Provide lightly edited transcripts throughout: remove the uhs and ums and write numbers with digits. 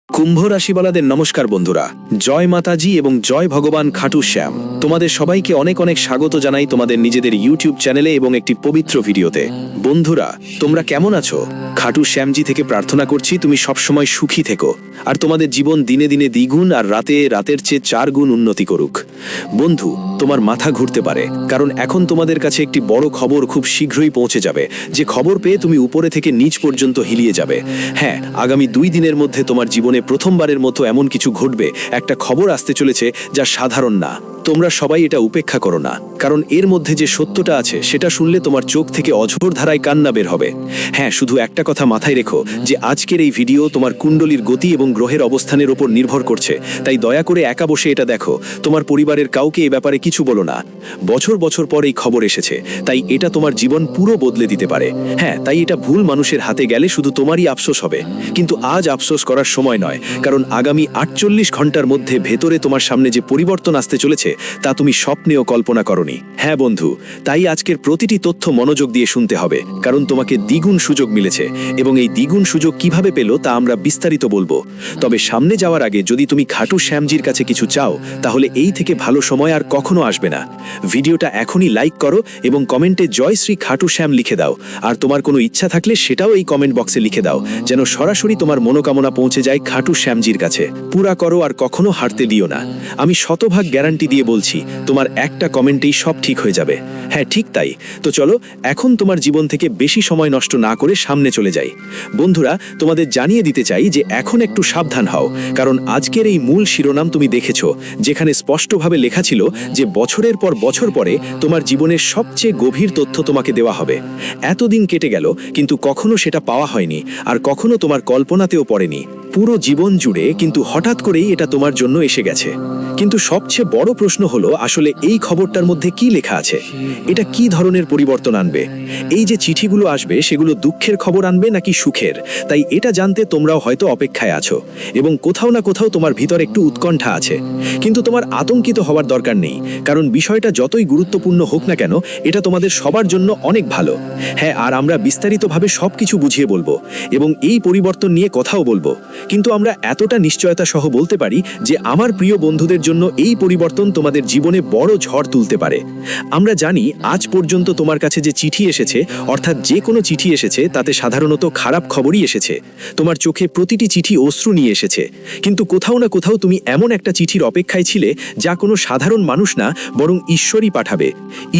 কুম্ভ রাশিওয়ালাদের নমস্কার বন্ধুরা, জয় মাতাজি এবং জয় ভগবান খাটু শ্যাম। তোমাদের সবাইকে অনেক অনেক স্বাগত জানাই তোমাদের নিজেদের ইউটিউব চ্যানেলে এবং একটি পবিত্র ভিডিওতে। বন্ধুরা, তোমরা কেমন আছো? খাটু শ্যামজি থেকে প্রার্থনা করছি তুমি সবসময় সুখী থেকো, আর তোমাদের জীবন দিনে দিনে দ্বিগুণ আর রাতের চেয়ে 4 গুণ উন্নতি করুক। বন্ধু, তোমার মাথা ঘুরতে পারে, কারণ এখন তোমাদের কাছে একটি বড় খবর খুব শীঘ্রই পৌঁছে যাবে, যে খবর পেয়ে তুমি উপরে থেকে নিচ পর্যন্ত হিলিয়ে যাবে। হ্যাঁ, আগামী 2 দিনের মধ্যে তোমার জীবনে প্রথমবারের মতো এমন কিছু ঘটবে, একটা খবর আসতে চলেছে যা সাধারণ না। তোমরা সবাই এটা উপেক্ষা করো না, কারণ এর মধ্যে যে সত্যটা আছে সেটা শুনলে তোমার চোখ থেকে অঝোর ধারায় কান্না বের হবে। হ্যাঁ, শুধু একটা কথা মাথায় রেখো, যে আজকের এই ভিডিও তোমার কুণ্ডলীর গতি এবং গ্রহের অবস্থানের উপর নির্ভর করছে, তাই দয়া করে একা বসে এটা দেখো। তোমার পরিবারের কাউকে এ ব্যাপারে কিছু বলো না। বছর বছর পর এই খবর এসেছে, তাই এটা তোমার জীবন পুরো বদলে দিতে পারে। হ্যাঁ, তাই এটা ভুল মানুষের হাতে গেলে শুধু তোমারই আফসোস হবে, কিন্তু আজ আফসোস করার সময় নয়, কারণ আগামী 48 ঘন্টার মধ্যে ভেতরে তোমার সামনে যে পরিবর্তন আসতে চলেছে তা তুমি স্বপ্নেও কল্পনা করনি। হ্যাঁ বন্ধু, তাই আজকের প্রতিটি তথ্য মনোযোগ দিয়ে শুনতে হবে, কারণ তোমাকে দ্বিগুণ সুযোগ মিলেছে, এবং এই দ্বিগুণ সুযোগ কিভাবে পেলো তা আমরা বিস্তারিত বলবো। তবে সামনে যাওয়ার আগে যদি তুমি খাটু শ্যামজির কাছে কিছু চাও, তাহলে এই থেকে ভালো সময় আর কখনো আসবে না। ভিডিওটা এখনই লাইক করো এবং কমেন্টে জয় শ্রী খাটু শ্যাম লিখে দাও, আর তোমার কোনো ইচ্ছা থাকলে সেটাও এই কমেন্ট বক্সে লিখে দাও, যেন সরাসরি তোমার মনোকামনা পৌঁছে যায় খাটু শ্যামজির কাছে। পুরা করো আর কখনো হারতে দিও না। আমি শতভাগ গ্যারান্টি দিয়ে বলছি, তোমার একটা কমেন্টেই সব ঠিক হয়ে যাবে। হ্যাঁ, ঠিক তাই। তো চলো এখন তোমার জীবন থেকে বেশি সময় নষ্ট না করে সামনে চলে যাই। বন্ধুরা, তোমাদের জানিয়ে দিতে চাই যে এখন একটু সাবধান হও, কারণ আজকের এই মূল শিরোনাম তুমি দেখেছো, যেখানে স্পষ্টভাবে লেখা ছিল যে বছরের পর বছর পরে তোমার জীবনের সবচেয়ে গভীর তথ্য তোমাকে দেওয়া হবে। এতদিন কেটে গেল, কিন্তু কখনো সেটা পাওয়া হয়নি, আর কখনো তোমার কল্পনাতেও পড়েনি। পুরো জীবন জুড়ে কিন্তু হঠাৎ করেই এটা তোমার জন্য এসে গেছে। কিন্তু সবচেয়ে বড় প্রশ্ন হলো, আসলে এই খবরটার মধ্যে কি লেখা আছে? এটা কি ধরনের পরিবর্তন আনবে? এই যে চিঠিগুলো আসবে, সেগুলো দুঃখের খবর আনবে নাকি সুখের? তাই এটা জানতে তোমরাও হয়তো অপেক্ষায় আছো, এবং কোথাও না কোথাও তোমার ভিতর একটু উৎকণ্ঠা আছে। কিন্তু তোমার আতঙ্কিত হওয়ার দরকার নেই, কারণ বিষয়টা যতই গুরুত্বপূর্ণ হোক না কেন, এটা তোমাদের সবার জন্য অনেক ভালো। হ্যাঁ, আর আমরা বিস্তারিতভাবে সবকিছু বুঝিয়ে বলবো, এবং এই পরিবর্তন নিয়ে কথাও বলবো। কিন্তু আমরা এতটা নিশ্চয়তা সহ বলতে পারি যে আমার প্রিয় বন্ধুদের জন্য এই পরিবর্তন তোমাদের জীবনে বড় ঝড় তুলতে পারে। আমরা জানি আজ পর্যন্ত তোমার কাছে যে চিঠি এসেছে, অর্থাৎ যে কোনো চিঠি এসেছে, তাতে সাধারণত খারাপ খবরই এসেছে। তোমার চোখে প্রতিটি চিঠি অশ্রু নিয়ে এসেছে, কিন্তু কোথাও না কোথাও তুমি এমন একটা চিঠির অপেক্ষায় ছিলে যা কোনো সাধারণ মানুষ না, বরং ঈশ্বরই পাঠাবে।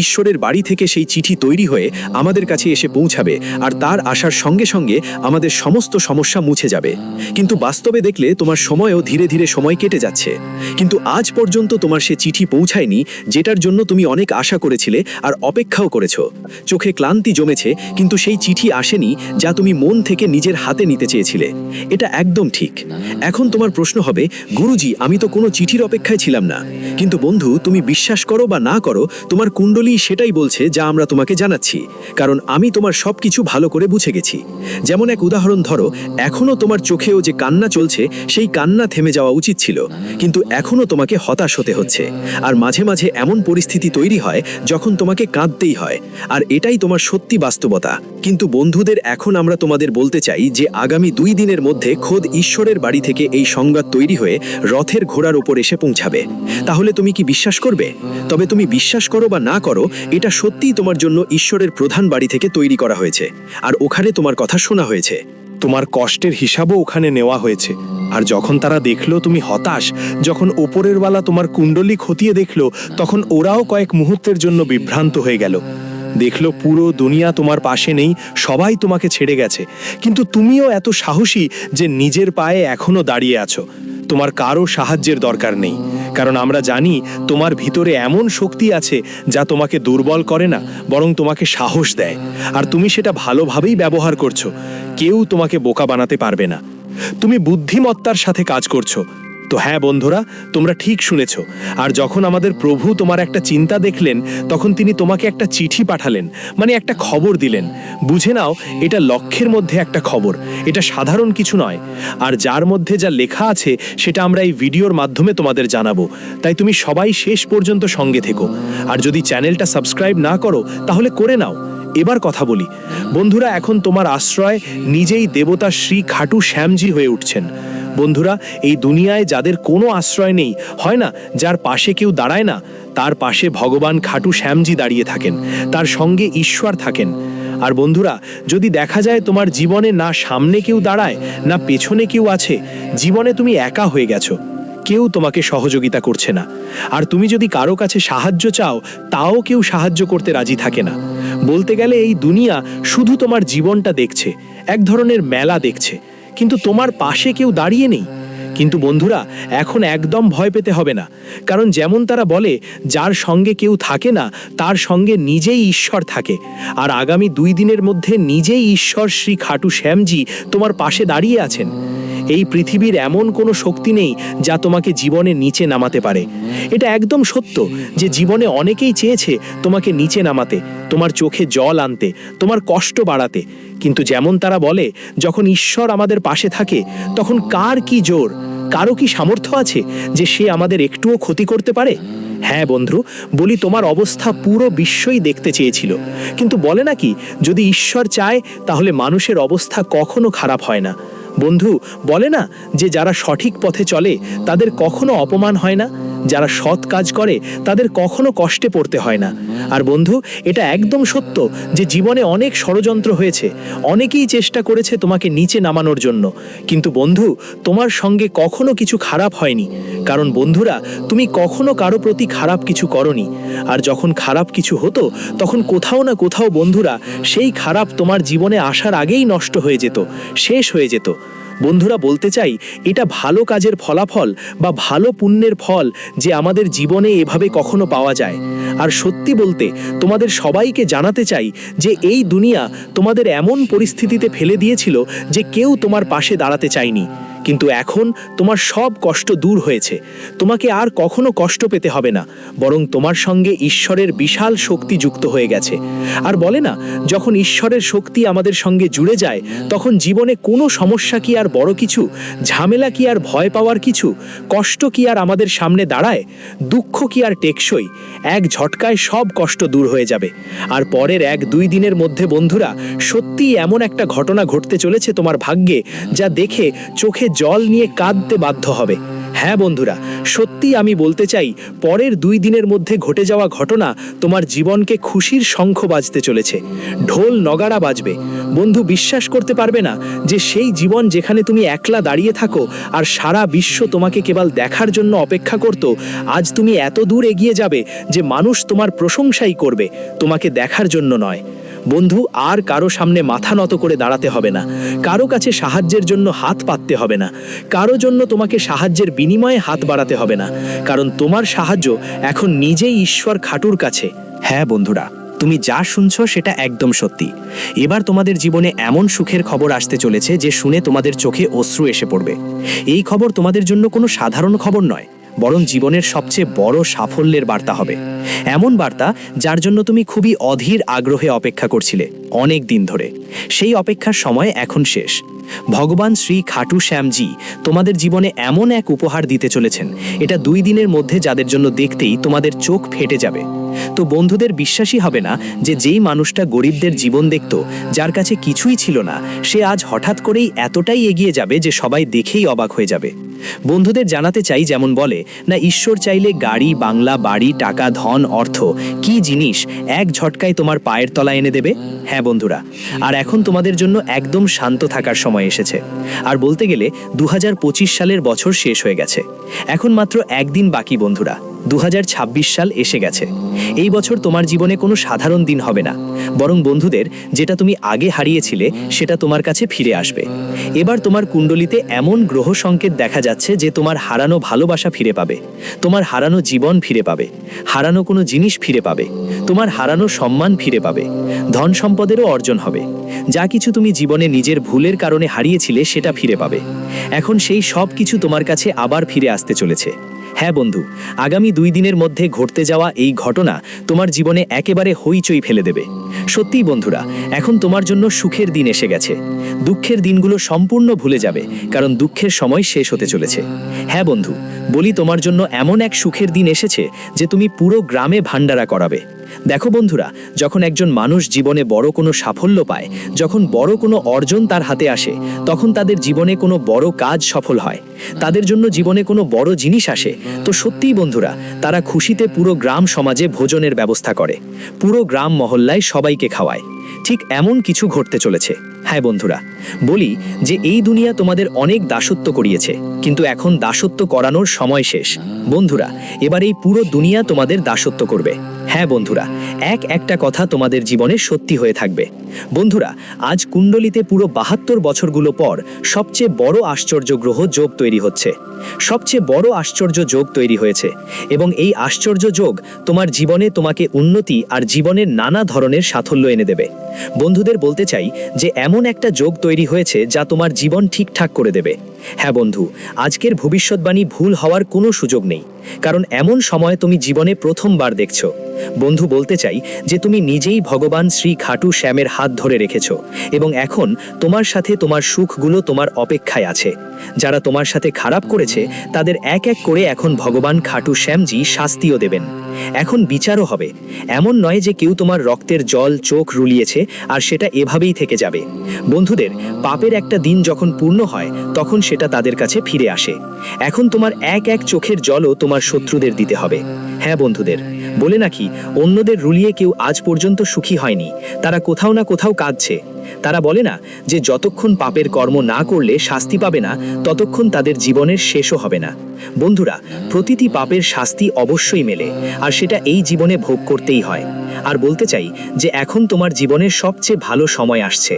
ঈশ্বরের বাড়ি থেকে সেই চিঠি তৈরি হয়ে আমাদের কাছে এসে পৌঁছাবে, আর তার আসার সঙ্গে সঙ্গে আমাদের সমস্ত সমস্যা মুছে যাবে। কিন্তু বাস্তবে দেখলে তোমার সময়ও ধীরে ধীরে সময় কেটে যাচ্ছে, কিন্তু আজ পর্যন্ত তোমার সে চিঠি পৌঁছায়নি, যেটার জন্য তুমি অনেক আশা করেছিলে আর অপেক্ষাও করেছো। চোখে ক্লান্তি জমেছে, কিন্তু সেই চিঠি আসেনি যা তুমি মন থেকে নিজের হাতে নিতে চেয়েছিলে। এটা একদম ঠিক। এখন তোমার প্রশ্ন হবে, গুরুজি, আমি তো কোনো চিঠির অপেক্ষায় ছিলাম না। কিন্তু বন্ধু, তুমি বিশ্বাস করো বা না করো, তোমার কুণ্ডলী সেটাই বলছে যা আমরা তোমাকে জানাচ্ছি, কারণ আমি তোমার সবকিছু ভালো করে বুঝে গেছি। যেমন এক উদাহরণ ধরো, এখনো তোমার চোখেও যে কান্না চলছে, সেই কান্না থেমে যাওয়া উচিত ছিল, কিন্তু এখনো তোমাকে হতাশ হতে হচ্ছে। আর মাঝে মাঝে এমন পরিস্থিতি তৈরি হয় যখন তোমাকে কাঁদতেই হয়, আর এটাই তোমার সত্যি বাস্তবতা। কিন্তু বন্ধুদের, এখন আমরা তোমাদের বলতে চাই যে আগামী 2 দিনের মধ্যে খোদ ঈশ্বরের বাড়ি থেকে এই সংবাদ তৈরি হয়ে রথের ঘোড়ার ওপর এসে পৌঁছাবে। তাহলে তুমি কি বিশ্বাস করবে? তবে তুমি বিশ্বাস করো বা না করো, এটা সত্যিই তোমার জন্য ঈশ্বরের প্রধান বাড়ি থেকে তৈরি করা হয়েছে, আর ওখানে তোমার কথা শোনা হয়েছে। তোমার কষ্টের হিসাবও ওখানে নেওয়া হয়েছে। আর যখন তারা দেখলো তুমি হতাশ, যখন ওপরের বেলা তোমার কুণ্ডলী খতিয়ে দেখলো, তখন ওরাও কয়েক মুহূর্তের জন্য বিভ্রান্ত হয়ে গেল। দেখলো পুরো দুনিয়া তোমার পাশে নেই, সবাই তোমাকে ছেড়ে গেছে, কিন্তু তুমিও এত সাহসী যে নিজের পায়ে এখনো দাঁড়িয়ে আছো। তোমার কারো সাহায্যের দরকার নেই, কারণ আমরা জানি তোমার ভিতরে এমন শক্তি আছে যা তোমাকে দুর্বল করে না, বরং তোমাকে সাহস দেয়, আর তুমি সেটা ভালোভাবেই ব্যবহার করছো। কেউ তোমাকে বোকা বানাতে পারবে না। তুমি বুদ্ধিমত্তার সাথে কাজ করছো। তো হ্যাঁ বন্ধুরা, তোমরা ঠিক শুনেছ। আর যখন আমাদের প্রভু তোমার একটা চিন্তা দেখলেন, তখন তিনি তোমাকে একটা চিঠি পাঠালেন, মানে একটা খবর দিলেন। বুঝে নাও, এটা লক্ষ্যের মধ্যে একটা খবর, এটা সাধারণ কিছু নয়। আর যার মধ্যে যা লেখা আছে সেটা আমরা এই ভিডিওর মাধ্যমে তোমাদের জানাবো। তাই তুমি সবাই শেষ পর্যন্ত সঙ্গে থেকো। আর যদি চ্যানেলটা সাবস্ক্রাইব না করো, তাহলে করে নাও। এবার কথা বলি বন্ধুরা, এখন তোমার আশ্রয় নিজেই দেবতা শ্রী খাটু শ্যামজি হয়ে উঠছেন। বন্ধুরা, এই দুনিয়ায় যাদের কোনো আশ্রয় নেই, হয় না, যার পাশে কেউ দাঁড়ায় না, তার পাশে ভগবান খাটু শ্যামজি দাঁড়িয়ে থাকেন, তার সঙ্গে ঈশ্বর থাকেন। আর বন্ধুরা, যদি দেখা যায় তোমার জীবনে না সামনে কেউ দাঁড়ায় না পেছনে কেউ আছে, জীবনে তুমি একা হয়ে গেছো, কেউ তোমাকে সহযোগিতা করছে না, আর তুমি যদি কারো কাছে সাহায্য চাও তাও কেউ সাহায্য করতে রাজি থাকে না, বলতে গেলে এই দুনিয়া শুধু তোমার জীবনটা দেখছে, এক ধরনের মেলা দেখছে, কিন্তু তোমার পাশে কেউ দাঁড়িয়ে নেই। কিন্তু বন্ধুরা, এখন একদম ভয় পেতে হবে না, কারণ যেমন তারা বলে, যার সঙ্গে কেউ থাকে না তার সঙ্গে নিজেই ঈশ্বর থাকে। আর আগামী 2 দিনের মধ্যে নিজেই ঈশ্বর শ্রী খাটু শ্যামজি তোমার পাশে দাঁড়িয়ে আছেন। এই পৃথিবীর এমন কোনো শক্তি নেই যা তোমাকে জীবনে নিচে নামাতে পারে। এটা একদম সত্য যে জীবনে অনেকেই চেয়েছে তোমাকে নিচে নামাতে, তোমার চোখে জল আনতে, তোমার কষ্ট বাড়াতে, কিন্তু যেমন তারা বলে, যখন ঈশ্বর আমাদের পাশে থাকে তখন কার কি জোর, কারো কি সামর্থ্য আছে যে সে আমাদের একটুও ক্ষতি করতে পারে? হ্যাঁ বন্ধু, বলি, তোমার অবস্থা পুরো বিশ্বই দেখতে চেয়েছিল, কিন্তু বলে নাকি, যদি ঈশ্বর চায় তাহলে মানুষের অবস্থা কখনো খারাপ হয় না। বন্ধু, বলে না যে যারা সঠিক পথে চলে তাদের কখনো অপমান হয় না, যারা সৎ কাজ করে তাদের কখনো কষ্টে পড়তে হয় না। আর বন্ধু, এটা একদম সত্য যে জীবনে অনেক ষড়যন্ত্র হয়েছে, অনেকেই চেষ্টা করেছে তোমাকে নিচে নামানোর জন্য, কিন্তু বন্ধু, তোমার সঙ্গে কখনো কিছু খারাপ হয়নি, কারণ বন্ধুরা, তুমি কখনো কারো প্রতি খারাপ কিছু করনি। আর যখন খারাপ কিছু হতো তখন কোথাও না কোথাও বন্ধুরা, সেই খারাপ তোমার জীবনে আসার আগেই নষ্ট হয়ে যেত, শেষ হয়ে যেত। বন্ধুরা, বলতে চাই, এটা ভালো কাজের ফলাফল বা ভালো পুণ্যের ফল যে আমাদের জীবনে এভাবে কখনো পাওয়া যায়। আর সত্যি বলতে, তোমাদের সবাইকে জানাতে চাই যে এই দুনিয়া তোমাদের এমন পরিস্থিতিতে ফেলে দিয়েছিল যে কেউ তোমার পাশে দাঁড়াতে চায়নি, কিন্তু এখন তোমার সব কষ্ট দূর হয়েছে, তোমাকে আর কখনো কষ্ট পেতে হবে না, বরং তোমার সঙ্গে ঈশ্বরের বিশাল শক্তি যুক্ত হয়ে গেছে। আর বলে না, যখন ঈশ্বরের শক্তি আমাদের সঙ্গে জুড়ে যায় তখন জীবনে কোনো সমস্যা কি আর বড় কিছু, ঝামেলা কি আর ভয় পাওয়ার কিছু, কষ্ট কি আর আমাদের সামনে দাঁড়ায়, দুঃখ কি আর টেকসই, এক ঝটকায় সব কষ্ট দূর হয়ে যাবে। আর পরের 1-2 দিনের মধ্যে বন্ধুরা, সত্যিই এমন একটা ঘটনা ঘটতে চলেছে তোমার ভাগ্যে, যা দেখে চোখে জল নিয়ে কাঁদতে বাধ্য হবে। হ্যাঁ বন্ধুরা, সত্যি আমি বলতে চাই, পরের 2 দিনের মধ্যে ঘটে যাওয়া ঘটনা তোমার জীবনকে খুশির শঙ্খ বাজতে চলেছে, ঢোল নগাড়া বাজবে। বন্ধু, বিশ্বাস করতে পারবে না যে সেই জীবন যেখানে তুমি একলা দাঁড়িয়ে থাকো আর সারা বিশ্ব তোমাকে কেবল দেখার জন্য অপেক্ষা করত, আজ তুমি এত দূর এগিয়ে যাবে যে মানুষ তোমার প্রশংসাই করবে, তোমাকে দেখার জন্য নয়। বন্ধু, আর কারো সামনে মাথা নত করে দাঁড়াতে হবে না, কারো কাছে সাহায্যের জন্য হাত পাততে হবে না, কারো জন্য তোমাকে সাহায্যের বিনিময়ে হাত বাড়াতে হবে না, কারণ তোমার সাহায্য এখন নিজেই ঈশ্বর খাটুর কাছে। হ্যাঁ বন্ধুরা, তুমি যা শুনছো সেটা একদম সত্যি। এবার তোমাদের জীবনে এমন সুখের খবর আসতে চলেছে যে শুনে তোমাদের চোখে অশ্রু এসে পড়বে। এই খবর তোমাদের জন্য কোনো সাধারণ খবর নয়, বরং জীবনের সবচেয়ে বড় সাফল্যের বার্তা হবে। এমন বার্তা যার জন্য তুমি খুবই অধীর আগ্রহে অপেক্ষা করছিলে অনেক দিন ধরে। সেই অপেক্ষার সময় এখন শেষ। ভগবান শ্রী খাটু শ্যামজি তোমাদের জীবনে এমন এক উপহার দিতে চলেছেন, এটা 2 দিনের মধ্যে যাদের জন্য দেখতেই তোমাদের চোখ ফেটে যাবে। তো বন্ধুদের বিশ্বাসই হবে না যে যেই মানুষটা গরিবদের জীবন দেখত, যার কাছে কিছুই ছিল না, সে আজ হঠাৎ করেই এতটাই এগিয়ে যাবে যে সবাই দেখেই অবাক হয়ে যাবে। বন্ধুদের জানাতে চাই, যেমন বলে না, ঈশ্বর চাইলে গাড়ি, বাংলা, বাড়ি, টাকা, ধন, অর্থ, কি জিনিস এক ঝটকায় তোমার পায়ের তলা এনে দেবে। হ্যাঁ বন্ধুরা, আর এখন তোমাদের জন্য একদম শান্ত থাকার সময় এসেছে। আর বলতে গেলে 2025 সালের বছর শেষ হয়ে গেছে, এখন মাত্র 1 দিন বাকি বন্ধুরা। 2026 সাল এসে গেছে। এই বছর তোমার জীবনে কোনো সাধারণ দিন হবে না, বরং বন্ধুদের, যেটা তুমি আগে হারিয়েছিলে সেটা তোমার কাছে ফিরে আসবে। এবার তোমার কুণ্ডলিতে এমন গ্রহ সংকেত দেখা যাচ্ছে যে তোমার হারানো ভালোবাসা ফিরে পাবে, তোমার হারানো জীবন ফিরে পাবে, হারানো কোনো জিনিস ফিরে পাবে, তোমার হারানো সম্মান ফিরে পাবে, ধন সম্পদেরও অর্জন হবে। যা কিছু তুমি জীবনে নিজের ভুলের কারণে হারিয়েছিলে সেটা ফিরে পাবে। এখন সেই সব কিছু তোমার কাছে আবার ফিরে আসতে চলেছে। হ্যাঁ বন্ধু, আগামী 2 দিনের মধ্যে ঘটতে যাওয়া এই ঘটনা তোমার জীবনে একেবারে হইচই ফেলে দেবে। সত্যিই বন্ধুরা, এখন তোমার জন্য সুখের দিন এসে গেছে। দুঃখের দিনগুলো সম্পূর্ণ ভুলে যাবে, কারণ দুঃখের সময় শেষ হতে চলেছে। হ্যাঁ বন্ধু, বলি, তোমার জন্য এমন এক সুখের দিন এসেছে যে তুমি পুরো গ্রামে ভান্ডারা করাবে। দেখো বন্ধুরা, যখন একজন মানুষ জীবনে বড় কোনো সাফল্য পায়, যখন বড় কোনো অর্জন তার হাতে আসে, তখন তাদের জীবনে কোনো বড় কাজ সফল হয়, তাদের জন্য জীবনে কোনো বড় জিনিস আসে, তো সত্যিই বন্ধুরা তারা খুশিতে পুরো গ্রাম সমাজে ভোজনের ব্যবস্থা করে, পুরো গ্রাম মহল্লায় সবাইকে খাওয়ায়। ঠিক এমন কিছু ঘটতে চলেছে। হ্যাঁ বন্ধুরা, বলি যে এই দুনিয়া তোমাদের অনেক দাসত্ব করিয়েছে, কিন্তু এখন দাসত্ব করানোর সময় শেষ। বন্ধুরা, এবার এই পুরো দুনিয়া তোমাদের দাসত্ব করবে। হ্যাঁ বন্ধুরা, একটা কথা তোমাদের জীবনে সত্যি হয়ে থাকবে। বন্ধুরা, আজ কুণ্ডলিতে পুরো 72 বছরগুলো পর সবচেয়ে বড় আশ্চর্য গ্রহ যোগ তৈরি হচ্ছে, সবচেয়ে বড় আশ্চর্য যোগ তৈরি হয়েছে, এবং এই আশ্চর্য যোগ তোমার জীবনে তোমাকে উন্নতি আর জীবনের নানা ধরনের সাফল্য এনে দেবে। বন্ধুদের বলতে চাই যে এমন একটা যোগ তৈরি হয়েছে যা তোমার জীবন ঠিকঠাক করে দেবে। হ্যাঁ বন্ধু, আজকের ভবিষ্যৎবাণী ভুল হওয়ার কোনো সুযোগ নেই, কারণ এমন সময় তুমি জীবনে প্রথমবার দেখছো। বন্ধু বলতে চাই যে তুমি নিজেই ভগবান শ্রী খাটু শ্যামের হাত ধরে রেখেছো, এবং এখন তোমার সাথে তোমার সুখগুলো তোমার অপেক্ষায় আছে। যারা তোমার সাথে খারাপ করেছে তাদের এক এক করে এখন ভগবান খাটু শ্যামজি শাস্তিও দেবেন। এখন বিচারও হবে। এমন নয় যে কেউ তোমার রক্তের জল চোখ রুলিয়েছে আর সেটা এভাবেই থেকে যাবে। বন্ধুদের, পাপের একটা দিন যখন পূর্ণ হয় তখন সেটা তাদের কাছে ফিরে আসে। এখন তোমার এক চোখের জলও তোমার শত্রুদের দিতে হবে। হ্যাঁ বন্ধুদের, বলে নাকি অন্যদের রুলিয়ে কেউ আজ পর্যন্ত সুখী হয়নি, তারা কোথাও না কোথাও কাঁদছে। তারা বলে না যে যতক্ষণ পাপের কর্ম না করলে শাস্তি পাবে না, ততক্ষণ তাদের জীবনের শেষও হবে না। বন্ধুরা, প্রতিটি পাপের শাস্তি অবশ্যই মেলে, আর সেটা এই জীবনে ভোগ করতেই হয়। আর বলতে চাই যে এখন তোমার জীবনের সবচেয়ে ভালো সময় আসছে।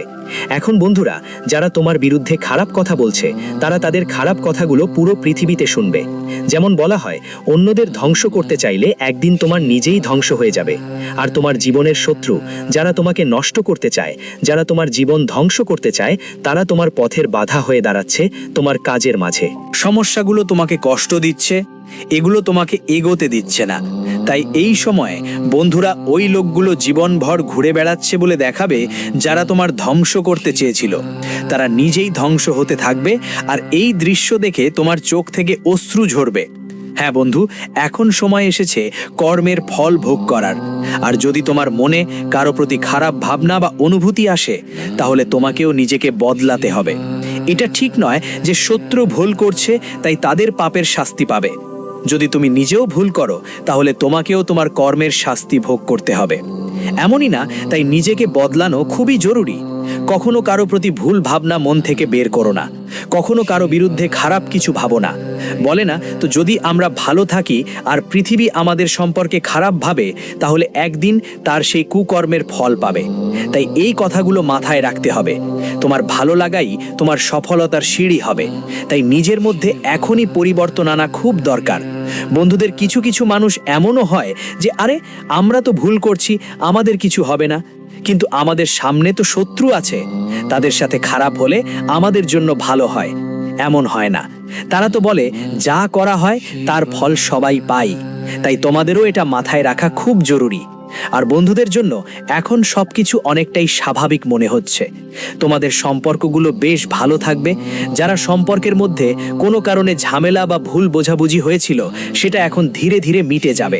এখন বন্ধুরা, যারা তোমার বিরুদ্ধে খারাপ কথা বলছে তারা তাদের খারাপ কথাগুলো পুরো পৃথিবীতে শুনবে। যেমন বলা হয়, অন্যদের ধ্বংস করতে চাইলে একদিন তোমার নিজেই ধ্বংস হয়ে যাবে। আর তোমার জীবনের শত্রু, যারা তোমাকে নষ্ট করতে চায়, যারা তোমার জীবন ধ্বংস করতে চায়, তারা তোমার পথের বাধা হয়ে দাঁড়াচ্ছে তোমার কাজের মাঝে। সমস্যাগুলো তোমাকে কষ্ট দিচ্ছে, এগুলো তোমাকে এগোতে দিচ্ছে না। তাই এই সময়ে বন্ধুরা ওই লোকগুলো জীবনভর ঘুরে বেড়াচ্ছে বলে দেখাবে যারা তোমার ধ্বংস করতে চেয়েছিল। তারা নিজেই ধ্বংস হতে থাকবে, আর এই দৃশ্য দেখে তোমার চোখ থেকে অশ্রু ঝরবে। হ্যাঁ বন্ধু, এখন সময় এসেছে কর্মের ফল ভোগ করার। আর যদি তোমার মনে কারো প্রতি খারাপ ভাবনা বা অনুভূতি আসে, তাহলে তোমাকেও নিজেকে বদলাতে হবে। এটা ঠিক নয় যে শত্রু ভুল করছে তাই তাদের পাপের শাস্তি পাবে। যদি তুমি নিজেও ভুল করো, তাহলে তোমাকেও তোমার কর্মের শাস্তি ভোগ করতে হবে। এমনই না, তাই নিজেকে বদলানো খুবই জরুরি। কখনো কারো প্রতি ভুল ভাবনা মন থেকে বের করো না, কখনো কারো বিরুদ্ধে খারাপ কিছু ভাবো না। বলে না তো, যদি আমরা ভালো থাকি আর পৃথিবী আমাদের সম্পর্কে খারাপ ভাবে, তাহলে একদিন তার সেই কুকর্মের ফল পাবে। তাই এই কথাগুলো মাথায় রাখতে হবে। তোমার ভালো লাগাই তোমার সফলতার সিঁড়ি হবে। তাই নিজের মধ্যে এখনই পরিবর্তন আনা খুব দরকার। বন্ধুদের, কিছু কিছু মানুষ এমনও হয় যে আরে আমরা তো ভুল করছি, আমাদের কিছু হবে না, কিন্তু আমাদের সামনে তো শত্রু আছে, তাদের সাথে খারাপ হলে আমাদের জন্য ভালো হয়। এমন হয় না। তারা তো বলে যা করা হয় তার ফল সবাই পায়। তাই তোমাদেরও এটা মাথায় রাখা খুব জরুরি। আর বন্ধুদের জন্য এখন সবকিছু অনেকটাই স্বাভাবিক মনে হচ্ছে। তোমাদের সম্পর্কগুলো বেশ ভালো থাকবে। যারা সম্পর্কের মধ্যে কোনো কারণে ঝামেলা বা ভুল বোঝাবুঝি হয়েছিল, সেটা এখন ধীরে ধীরে মিটে যাবে।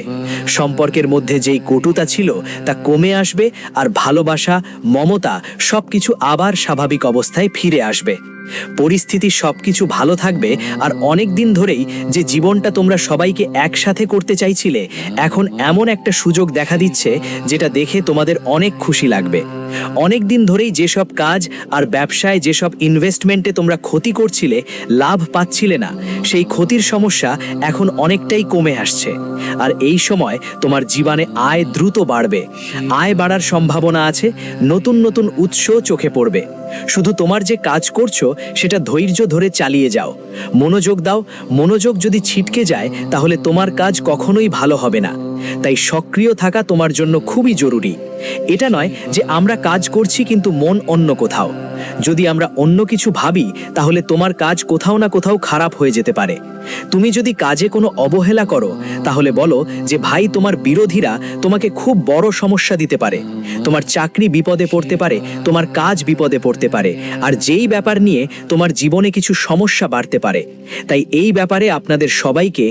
সম্পর্কের মধ্যে যেই কটুতা ছিল তা কমে আসবে, আর ভালোবাসা, মমতা সবকিছু আবার স্বাভাবিক অবস্থায় ফিরে আসবে। পরিস্থিতি সবকিছু ভালো থাকবে। আর অনেক দিন ধরেই যে জীবনটা তোমরা সবাইকে একসাথে করতে চাইছিলে, এখন এমন একটা সুযোগ দেখা দিচ্ছে যেটা দেখে তোমাদের অনেক খুশি লাগবে। অনেক দিন ধরেই যেসব কাজ আর ব্যবসায়, যেসব ইনভেস্টমেন্টে তোমরা ক্ষতি করছিলে, লাভ পাচ্ছিলে না, সেই ক্ষতির সমস্যা এখন অনেকটাই কমে আসছে। আর এই সময় তোমার জীবনে আয় দ্রুত বাড়বে। আয় বাড়ার সম্ভাবনা আছে। নতুন নতুন উৎস চোখে পড়বে। শুধু তোমার যে কাজ করছো সেটা ধৈর্য ধরে চালিয়ে যাও, মনোযোগ দাও। মনোযোগ যদি ছিটকে যায় তাহলে তোমার কাজ কখনোই ভালো হবে না। তাই সক্রিয় থাকা তোমার জন্য খুবই জরুরি। এটা নয় যে আমরা কাজ করছি কিন্তু মন অন্য কোথাও। যদি আমরা অন্য কিছু ভাবি তাহলে তোমার কাজ কোথাও না কোথাও খারাপ হয়ে যেতে পারে। তুমি যদি কাজে কোনো অবহেলা করো তাহলে বলো যে ভাই, তোমার বিরোধীরা তোমাকে খুব বড় সমস্যা দিতে পারে। তোমার চাকরি বিপদে পড়তে পারে, তোমার কাজ বিপদে পড়তে পারে, আর যেই ব্যাপার নিয়ে তোমার জীবনে কিছু সমস্যা বাড়তে পারে। তাই এই ব্যাপারে আপনাদের সবাইকে